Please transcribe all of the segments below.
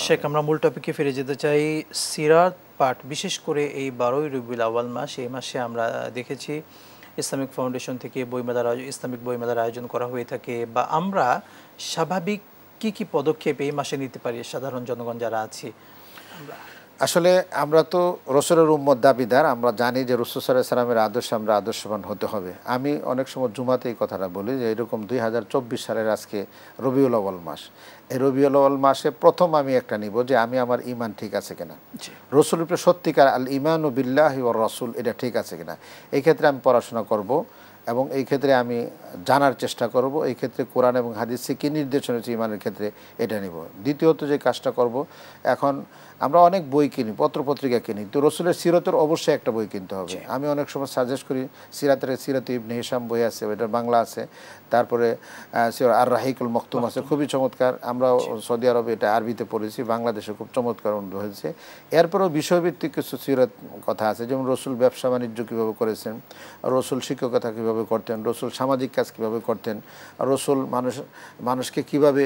শেখ, আমরা মূল টপিকে ফিরে যেতে চাই। সিরাত পাঠ, বিশেষ করে এই 12ই রবিউল আউয়াল মাস, এই মাসে আমরা দেখেছি ইসলামিক ফাউন্ডেশন থেকে ইসলামিক বইমেলার আয়োজন করা হয়ে থাকে, বা আমরা স্বাভাবিক কি পদক্ষেপ এই মাসে নিতে পারি সাধারণ জনগণ যারা আছি? আসলে আমরা তো রসুলের উম্মত দাবিদার, আমরা জানি যে রসুল সাল্লাল্লাহু আলাইহি সাল্লামের আদর্শে আমরা আদর্শবান হতে হবে। আমি অনেক সময় জুমাতে এই কথাটা বলি যে এরকম 2024 সালের আজকে রবিউল আউয়াল মাস, এই রবিউল আউয়াল মাসে প্রথম আমি একটা নিব যে আমি আমার ঈমান ঠিক আছে কিনা, রসুলের উপরে সত্যিকার আল ঈমানু বিল্লাহি ওয়ার রাসূল এটা ঠিক আছে কিনা। এই ক্ষেত্রে আমি পড়াশোনা করব এবং এই ক্ষেত্রে আমি জানার চেষ্টা করব, এই ক্ষেত্রে কোরআন এবং হাদিসে কী নির্দেশনা হচ্ছে ঈমানের ক্ষেত্রে এটা নিব। দ্বিতীয়ত যে কাজটা করব, এখন আমরা অনেক বই কিনি, পত্রপত্রিকা কিনি, তো রসুলের সিরতের অবশ্যই একটা বই কিনতে হবে। আমি অনেক সময় সাজেস্ট করি সিরাত ইবনে হিশাম বই আছে, ওইটার বাংলা আছে, তারপরে আর রাহিকুল মখতুম আছে, খুবই চমৎকার। আমরা সৌদি আরবে এটা আরবিতে পড়েছি, বাংলাদেশে খুব চমৎকার অনুভব হয়েছে। এরপরেও বিষয়ভিত্তিক কিছু সিরত কথা আছে, যেমন রসুল ব্যবসা বাণিজ্য কীভাবে করেছেন, রসুল শিক্ষকতা কীভাবে করতেন, রসুল সামাজিক কাজ কীভাবে করতেন, রসুল মানুষকে কীভাবে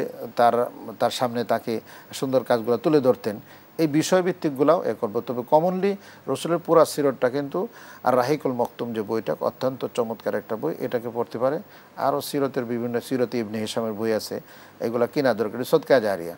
তার সামনে তাকে সুন্দর কাজগুলো তুলে ধরতেন, এই বিষয়ভিত্তিকগুলোও এ করবো। তবে কমনলি রসুলের পুরা সিরতটা কিন্তু আর রাহিকুল মখতুম যে বইটা অত্যন্ত চমৎকার একটা বই, এটাকে পড়তে পারে। আরও সিরতের বিভিন্ন সিরতে ইবনে হিশামের বই আছে, এগুলো কেনা দরকারি, সদকা জারিয়া।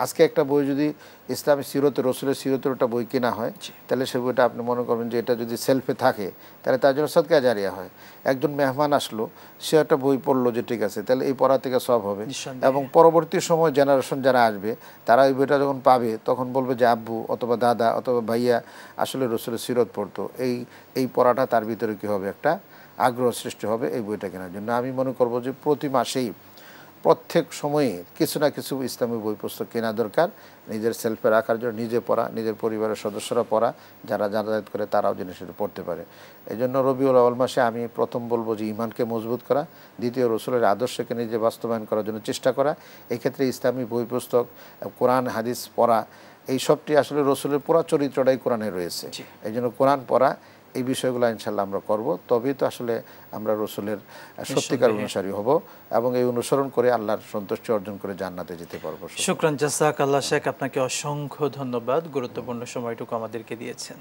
আজকে একটা বই যদি ইসলামী সিরতে রসুলের সিরতের একটা বই কেনা হয়, তাহলে সে বইটা আপনি মনে করবেন যে এটা যদি সেলফে থাকে তাহলে তার জন্য সদকা জারিয়া হয়। একজন মেহমান আসলো, সে একটা বই পড়লো যে ঠিক আছে, তাহলে এই পড়া থেকে সব হবে, এবং পরবর্তী সময় জেনারেশন যারা আসবে তারা এই বইটা যখন পাবে তখন বলবে যে আব্বু অথবা দাদা অথবা ভাইয়া আসলে রসুলের সিরত পড়তো। এই পড়াটা তার ভিতরে কী হবে, একটা আগ্রহ সৃষ্টি হবে এই বইটা কেনার জন্য। আমি মনে করব যে প্রতি মাসেই প্রত্যেক সময়ে কিছু না কিছু ইসলামী বই পুস্তক কেনা দরকার, নিজের সেলফে রাখার জন্য, নিজে পড়া, নিজের পরিবারের সদস্যরা পড়া, যারা যাতায়াত করে তারাও জিনিসটা পড়তে পারে। এই জন্য রবিউল আউয়াল মাসে আমি প্রথম বলবো যে ঈমানকে মজবুত করা, দ্বিতীয় রসুলের আদর্শকে নিজে বাস্তবায়ন করার জন্য চেষ্টা করা। এই ক্ষেত্রে ইসলামী বই পুস্তক, কোরআন হাদিস পড়া, এই সবটি আসলে রসুলের পুরো চরিত্রটাই কোরআনে রয়েছে। এই জন্য কোরআন পড়া, এই বিষয়গুলো ইনশাল্লাহ আমরা করব, তবেই তো আসলে আমরা রসুলের সত্যিকার অনুসারী হব এবং এই অনুসরণ করে আল্লাহর সন্তুষ্টি অর্জন করে জান্নাতে যেতে পারবো। শুকরান, জাযাকাল্লাহ শেখ, আপনাকে অসংখ্য ধন্যবাদ, গুরুত্বপূর্ণ সময়টুকু আমাদেরকে দিয়েছেন।